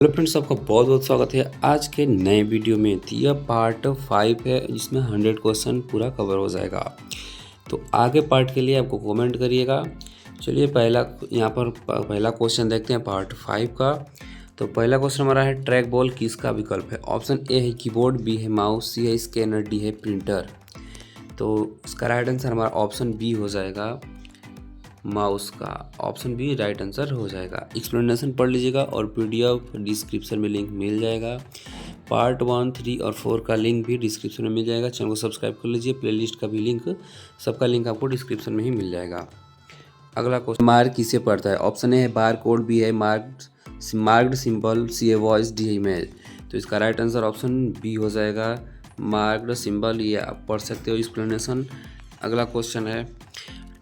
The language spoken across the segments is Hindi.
हेलो फ्रेंड्स, आपका बहुत बहुत स्वागत है आज के नए वीडियो में। तो यह पार्ट 5 है जिसमें 100 क्वेश्चन पूरा कवर हो जाएगा। तो आगे पार्ट के लिए आपको कमेंट करिएगा। चलिए पहला क्वेश्चन देखते हैं पार्ट 5 का। तो पहला क्वेश्चन हमारा है, ट्रैक बॉल किसका विकल्प है? ऑप्शन ए है कीबोर्ड, बी है माउस, सी है स्कैनर, डी है प्रिंटर। तो इसका राइट आंसर हमारा ऑप्शन बी हो जाएगा, माउस का। ऑप्शन बी राइट आंसर हो जाएगा। एक्सप्लेनेशन पढ़ लीजिएगा और पीडीएफ डिस्क्रिप्शन में लिंक मिल जाएगा। पार्ट 1, 3 और 4 का लिंक भी डिस्क्रिप्शन में मिल जाएगा। चैनल को सब्सक्राइब कर लीजिए। प्लेलिस्ट का भी लिंक, सबका लिंक आपको डिस्क्रिप्शन में ही मिल जाएगा। अगला क्वेश्चन, मार्क किसे पढ़ता है? ऑप्शन ए है बार कोड, बी है मार्क्ड सिंबल, सी है वॉइस, डी है इमेज। तो इसका राइट आंसर ऑप्शन बी हो जाएगा, मार्क्ड सिंबल। ये आप पढ़ सकते हो एक्सप्लेनेशन। अगला क्वेश्चन है,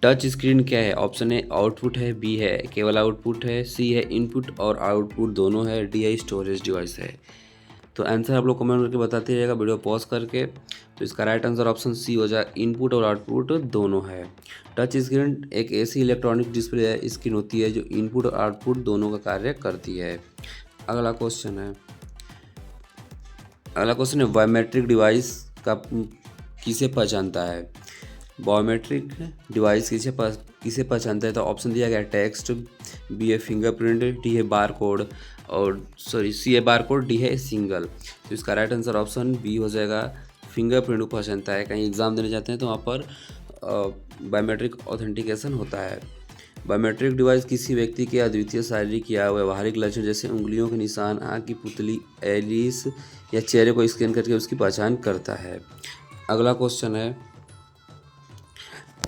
टच स्क्रीन क्या है? ऑप्शन ए आउटपुट है, बी है केवल आउटपुट है, सी है इनपुट और आउटपुट दोनों है, डी है स्टोरेज डिवाइस है। तो आंसर आप लोग कमेंट करके बताते रहिएगा वीडियो पॉज करके। तो इसका राइट आंसर ऑप्शन सी हो जाए, इनपुट और आउटपुट दोनों है। टच स्क्रीन एक ऐसी इलेक्ट्रॉनिक डिस्प्ले स्क्रीन होती है जो इनपुट और आउटपुट दोनों का कार्य करती है। अगला क्वेश्चन है, बायोमेट्रिक डिवाइस का किसे पहचानता है? बायोमेट्रिक डिवाइस किसे पहचानता है? तो ऑप्शन दिया गया है टेक्स्ट, बी है फिंगरप्रिंट, डी है बार कोड सी है बार कोड, डी है सिंगल। तो इसका राइट आंसर ऑप्शन बी हो जाएगा, फिंगरप्रिंट को पहचानता है। कहीं एग्जाम देने जाते हैं तो वहाँ पर बायोमेट्रिक ऑथेंटिकेशन होता है। बायोमेट्रिक डिवाइस किसी व्यक्ति के अद्वितीय शारीरिक या व्यवहारिक लक्षण जैसे उंगलियों के निशान, आँख की पुतली, एलिस या चेहरे को स्कैन करके उसकी पहचान करता है। अगला क्वेश्चन है,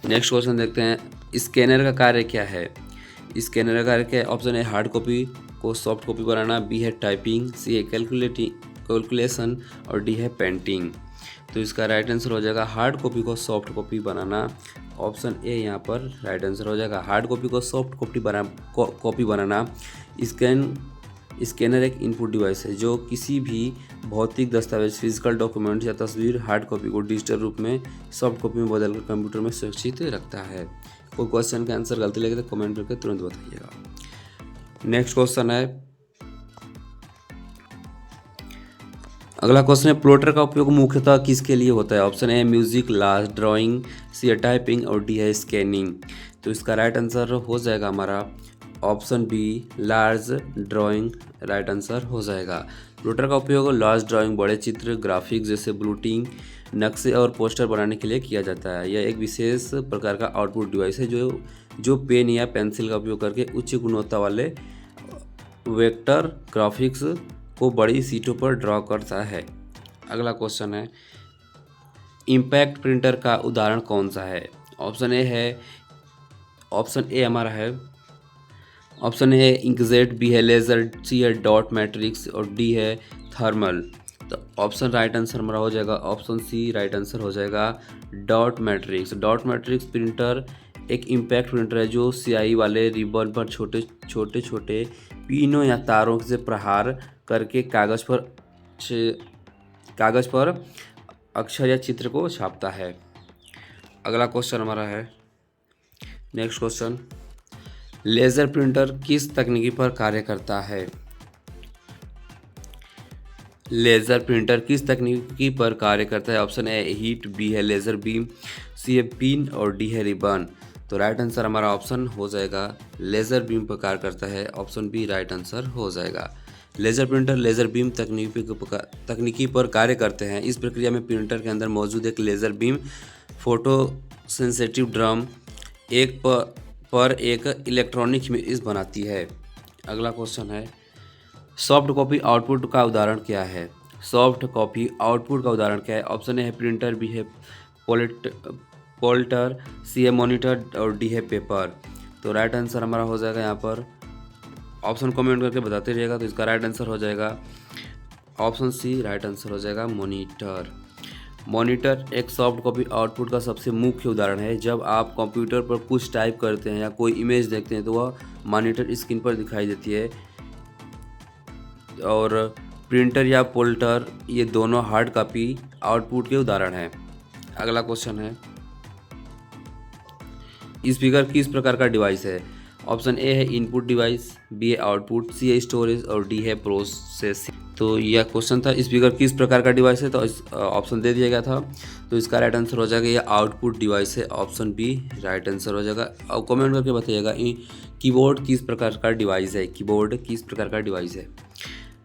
नेक्स्ट क्वेश्चन देखते हैं, स्कैनर का कार्य क्या है? स्कैनर का कार्य क्या है? ऑप्शन है हार्ड कॉपी को सॉफ्ट कॉपी बनाना, बी है टाइपिंग, सी है कैलकुलेशन और डी है पेंटिंग। तो इसका राइट आंसर हो जाएगा हार्ड कॉपी को soft copy banana. Option A यहाँ पर राइट आंसर हो जाएगा, हार्ड कॉपी को सॉफ्ट कॉपी बनाना। स्कैनर एक इनपुट डिवाइस है जो किसी भी भौतिक दस्तावेज, फिजिकल डॉक्यूमेंट या तस्वीर हार्ड कॉपी को डिजिटल रूप में सॉफ्ट कॉपी में बदलकर कंप्यूटर में सुरक्षित रखता है। कोई क्वेश्चन का आंसर गलती लगे तो कमेंट करके तुरंत बताइएगा। नेक्स्ट क्वेश्चन है, अगला क्वेश्चन है, प्लॉटर का उपयोग मुख्यतः किसके लिए होता है? Option A music, last drawing, C है टाइपिंग और डी है स्कैनिंग। तो इसका राइट आंसर हो जाएगा हमारा option B, large drawing right answer हो जाएगा। प्लॉटर का उपयोग लार्ज ड्राइंग, बड़े चित्र, ग्राफिक्स जैसे ब्लूटिंग, नक्शे और पोस्टर बनाने के लिए किया जाता है। यह एक विशेष प्रकार का आउटपुट डिवाइस है जो पेन या पेंसिल का उपयोग करके उच्च गुणवत्ता वाले वेक्टर ग्राफिक्स को बड़ी शीटों पर ड्रॉ करता है। अगला क्वेश्चन है, इम्पैक्ट प्रिंटर का उदाहरण कौन सा है? ऑप्शन ए हमारा है, ऑप्शन है इंकजेट, बी है लेज़र, सी है डॉट मैट्रिक्स और डी है थर्मल। तो ऑप्शन राइट आंसर हमारा हो जाएगा ऑप्शन सी राइट आंसर हो जाएगा, dot matrix. Dot matrix printer एक इम्पैक्ट प्रिंटर है जो स्याही वाले रिबन पर छोटे छोटे पिनों या तारों से प्रहार करके कागज़ पर अक्षर या चित्र को छापता है। अगला क्वेश्चन हमारा है, नेक्स्ट क्वेश्चन, लेज़र प्रिंटर किस तकनीकी पर कार्य करता है? लेज़र प्रिंटर किस तकनीकी पर कार्य करता है? ऑप्शन ए हीट, बी है लेज़र बीम, सी है पिन और डी है रिबन। तो राइट आंसर हमारा ऑप्शन हो जाएगा, लेज़र बीम पर कार्य करता है। ऑप्शन बी राइट आंसर हो जाएगा। लेज़र प्रिंटर लेज़र बीम तकनीकी पर कार्य करते हैं। इस प्रक्रिया में प्रिंटर के अंदर मौजूद एक laser beam photo sensitive drum पर एक इलेक्ट्रॉनिक इमेज बनाती है। अगला क्वेश्चन है, सॉफ्ट कॉपी आउटपुट का उदाहरण क्या है? सॉफ्ट कॉपी आउटपुट का उदाहरण क्या है? ऑप्शन ए है प्रिंटर, बी है पोल्टर, सी है मॉनिटर और डी है पेपर। तो राइट आंसर हमारा हो जाएगा यहाँ पर, ऑप्शन कमेंट करके बताते रहिएगा। तो इसका राइट आंसर हो जाएगा ऑप्शन सी राइट आंसर हो जाएगा, मॉनिटर। मॉनिटर एक सॉफ्ट कॉपी आउटपुट का सबसे मुख्य उदाहरण है। जब आप कंप्यूटर पर कुछ टाइप करते हैं या कोई इमेज देखते हैं तो वह मॉनिटर स्क्रीन पर दिखाई देती है। और प्रिंटर या पोल्टर ये दोनों हार्ड कॉपी आउटपुट के उदाहरण हैं। अगला क्वेश्चन है, स्पीकर किस प्रकार का डिवाइस है? ऑप्शन ए है इनपुट डिवाइस, बी है आउटपुट, सी है स्टोरेज और डी है प्रोसेसिंग। तो यह क्वेश्चन था स्पीकर किस प्रकार का डिवाइस है, तो ऑप्शन दे दिया गया था। तो इसका राइट आंसर हो जाएगा यह आउटपुट डिवाइस है, ऑप्शन बी राइट आंसर हो जाएगा। और कमेंट करके बताइएगा कीबोर्ड किस प्रकार का डिवाइस है, कीबोर्ड किस प्रकार का डिवाइस है।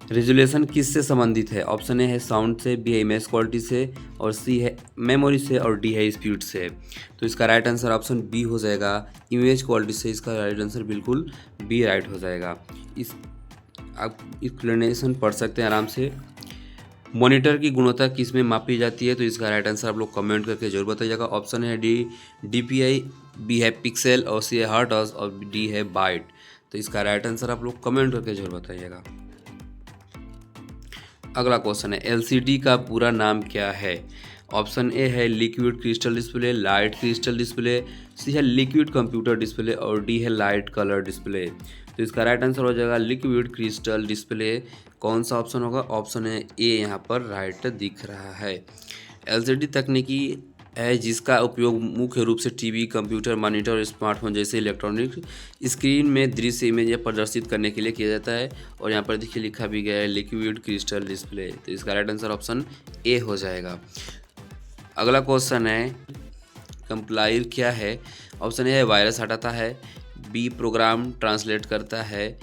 रेजुलेशन किससे संबंधित है, ऑप्शन ए है साउंड से, बी है इमेज क्वालिटी से और सी है मेमोरी से और डी है स्पीड से। तो इसका राइट आंसर ऑप्शन बी हो जाएगा, इमेज क्वालिटी से। इसका राइट आंसर बिल्कुल बी राइट हो जाएगा। इस आप एक्सप्लेनेशन पढ़ सकते हैं आराम से। मॉनिटर की गुणवत्ता किस में मापी जाती है, तो इसका राइट आंसर आप लोग कमेंट करके जरूर बताइएगा। ऑप्शन है डी DPI, बी है पिक्सल और सी है हर्ट्ज और डी है बाइट। तो इसका राइट आंसर आप लोग कमेंट करके जरूर बताइएगा। अगला क्वेश्चन है LCD का पूरा नाम क्या है। ऑप्शन ए है liquid crystal display, light crystal display, C है लिक्विड कंप्यूटर डिस्प्ले और डी है लाइट कलर डिस्प्ले। तो इसका राइट आंसर हो जाएगा लिक्विड क्रिस्टल डिस्प्ले। कौन सा ऑप्शन होगा, ऑप्शन है ए यहाँ पर राइट दिख रहा है। LCD तकनीकी है जिसका उपयोग मुख्य रूप से टीवी, कंप्यूटर, मॉनिटर और स्मार्टफोन जैसे इलेक्ट्रॉनिक स्क्रीन में दृश्य इमेज प्रदर्शित करने के लिए किया जाता है। और यहाँ पर देखिए लिखा भी गया है लिक्विड क्रिस्टल डिस्प्ले। तो इसका राइट आंसर ऑप्शन ए हो जाएगा। अगला क्वेश्चन है कंप्लायर क्या है। ऑप्शन ए है वायरस हटाता है, बी प्रोग्राम ट्रांसलेट करता है,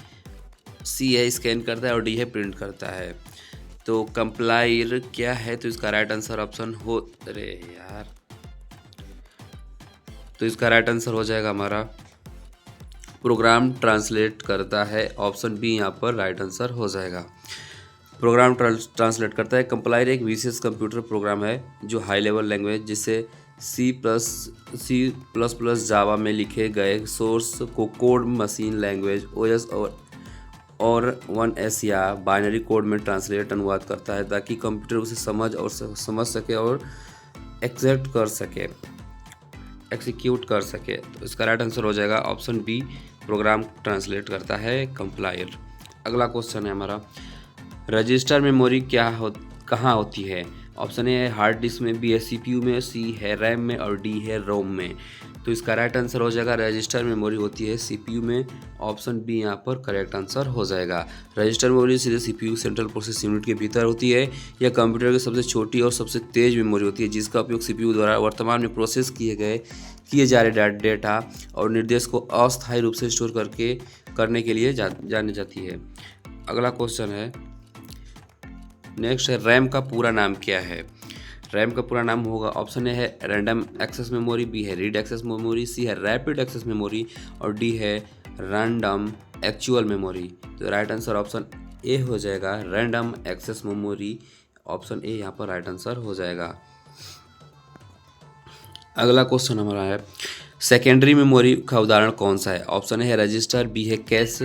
सी है स्कैन करता है और डी है प्रिंट करता है। तो कंप्लायर क्या है, तो इसका राइट आंसर ऑप्शन हो, अरे यार, तो इसका राइट आंसर हो जाएगा हमारा प्रोग्राम ट्रांसलेट करता है, ऑप्शन बी यहाँ पर राइट आंसर हो जाएगा। प्रोग्राम ट्रांसलेट करता है। कंप्लायर एक विशेष कंप्यूटर प्रोग्राम है जो हाई लेवल लैंग्वेज जिसे C++ जावा में लिखे गए सोर्स को कोड मशीन लैंग्वेज OS और 1S या बाइनरी कोड में ट्रांसलेट अनुवाद करता है ताकि कंप्यूटर उसे समझ सके और एक्सिक्यूट कर सके। तो इसका राइट आंसर हो जाएगा ऑप्शन बी, प्रोग्राम ट्रांसलेट करता है कंप्लायर। अगला क्वेश्चन है हमारा रजिस्टर मेमोरी कहाँ होती है। ऑप्शन ए है हार्ड डिस्क में, बी है CPU में, सी है रैम में और डी है रोम में। तो इसका राइट आंसर हो जाएगा रजिस्टर मेमोरी होती है CPU में, ऑप्शन बी यहाँ पर करेक्ट आंसर हो जाएगा। रजिस्टर मेमोरी सीधे CPU सेंट्रल प्रोसेस यूनिट के भीतर होती है। यह कंप्यूटर की सबसे छोटी और सबसे तेज मेमोरी होती है जिसका उपयोग CPU द्वारा वर्तमान में प्रोसेस किए जा रहे डेटा और निर्देश को अस्थायी रूप से स्टोर करने के लिए जानी जाती है। अगला क्वेश्चन है नेक्स्ट है रैम का पूरा नाम क्या है। रैम का पूरा नाम होगा, ऑप्शन ए है रैंडम एक्सेस मेमोरी, बी है रीड एक्सेस मेमोरी, सी है रैपिड एक्सेस मेमोरी और डी है रैंडम एक्चुअल मेमोरी। तो राइट आंसर ऑप्शन ए हो जाएगा random access memory, option A यहाँ पर राइट आंसर हो जाएगा। अगला क्वेश्चन हमारा है सेकेंडरी मेमोरी का उदाहरण कौन सा है। ऑप्शन ए है रजिस्टर, बी है कैश,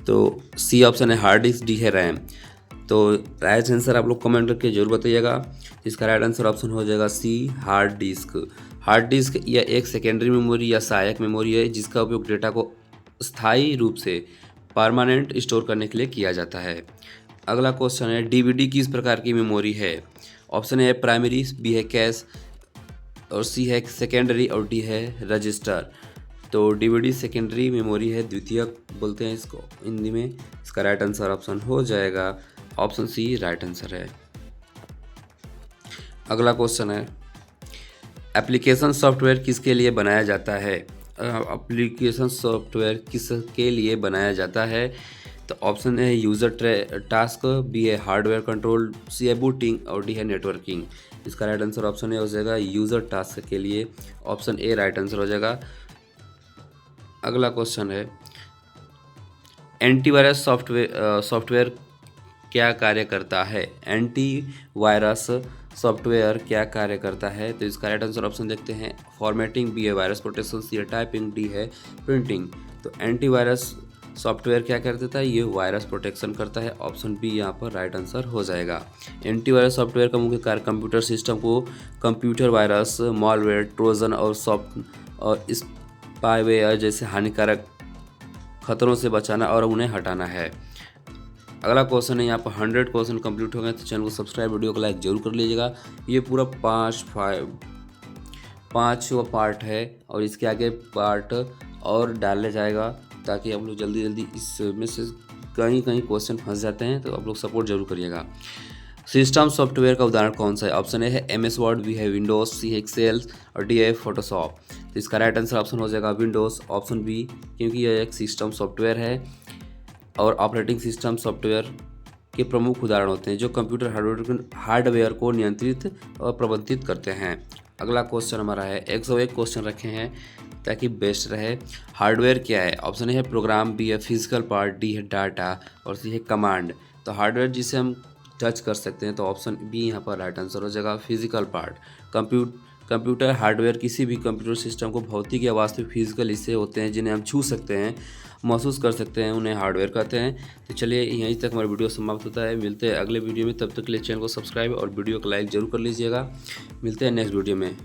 तो सी ऑप्शन है हार्ड डिस्क, डी है रैम। तो राइट आंसर आप लोग कमेंट करके जरूर बताइएगा। इसका राइट आंसर ऑप्शन हो जाएगा सी हार्ड डिस्क। हार्ड डिस्क या एक सेकेंडरी मेमोरी या सहायक मेमोरी है जिसका उपयोग डेटा को स्थायी रूप से परमानेंट स्टोर करने के लिए किया जाता है। अगला क्वेश्चन है DVD किस प्रकार की मेमोरी है। ऑप्शन है प्राइमरी, बी है कैश और सी है सेकेंडरी और डी है रजिस्टर। तो DVD सेकेंडरी मेमोरी है, द्वितीयक बोलते हैं इसको हिंदी में। इसका राइट आंसर ऑप्शन हो जाएगा ऑप्शन सी राइट आंसर है। अगला क्वेश्चन है एप्लीकेशन सॉफ्टवेयर किसके लिए बनाया जाता है। एप्लीकेशन सॉफ्टवेयर किसके लिए बनाया जाता है, तो ऑप्शन है यूज़र टास्क, बी है हार्डवेयर कंट्रोल, सी है बूटिंग और डी है नेटवर्किंग। इसका राइट आंसर ऑप्शन ए हो जाएगा यूज़र टास्क के लिए, ऑप्शन ए राइट आंसर हो जाएगा। अगला क्वेश्चन है एंटीवायरस सॉफ्टवेयर क्या कार्य करता है। एंटीवायरस सॉफ्टवेयर क्या कार्य करता है, तो इसका राइट आंसर ऑप्शन देखते हैं फॉर्मेटिंग, बी है वायरस प्रोटेक्शन, सी है टाइपिंग, डी है प्रिंटिंग। तो एंटीवायरस सॉफ्टवेयर क्या कर देता है, ये वायरस प्रोटेक्शन करता है, ऑप्शन बी यहाँ पर राइट आंसर हो जाएगा। एंटीवायरस सॉफ्टवेयर का मुख्य कार्य कंप्यूटर सिस्टम को कंप्यूटर वायरस, मॉलवेयर, ट्रोजन और स्पाईवेयर जैसे हानिकारक खतरों से बचाना और उन्हें हटाना है। अगला क्वेश्चन है, यहाँ पर 100 क्वेश्चन कंप्लीट हो गए तो चैनल को सब्सक्राइब, वीडियो को लाइक जरूर कर लीजिएगा। ये पूरा 5वां पार्ट है और इसके आगे पार्ट और डाला जाएगा ताकि आप लोग जल्दी जल्दी इसमें से कहीं कहीं क्वेश्चन फंस जाते हैं, तो आप लोग सपोर्ट जरूर करिएगा। सिस्टम सॉफ्टवेयर का उदाहरण कौन सा है? ऑप्शन ए है MS वर्ड, बी है विंडोज़, सी है एक्सेल और डी है फोटोशॉप। तो इसका राइट आंसर ऑप्शन हो जाएगा विंडोज़, ऑप्शन बी, क्योंकि यह एक सिस्टम सॉफ्टवेयर है और ऑपरेटिंग सिस्टम सॉफ्टवेयर के प्रमुख उदाहरण होते हैं जो कंप्यूटर हार्डवेयर को नियंत्रित और प्रबंधित करते हैं। अगला क्वेश्चन हमारा है 101 क्वेश्चन रखे हैं ताकि बेस्ट रहे। हार्डवेयर क्या है? ऑप्शन ए है प्रोग्राम, बी है फिजिकल पार्ट, डी है डाटा और सी है कमांड। तो हार्डवेयर जिसे हम टच कर सकते हैं, तो ऑप्शन बी यहाँ पर राइट आंसर हो जाएगा, फिजिकल पार्ट। कंप्यूटर हार्डवेयर किसी भी कंप्यूटर सिस्टम को भौतिक या वास्तविक फिजिकल हिस्से होते हैं जिन्हें हम छू सकते हैं, महसूस कर सकते हैं, उन्हें हार्डवेयर कहते हैं। तो चलिए यहीं तक हमारा वीडियो समाप्त होता है। मिलते हैं अगले वीडियो में, तब तक के लिए चैनल को सब्सक्राइब और वीडियो को लाइक जरूर कर लीजिएगा। मिलते हैं नेक्स्ट वीडियो में।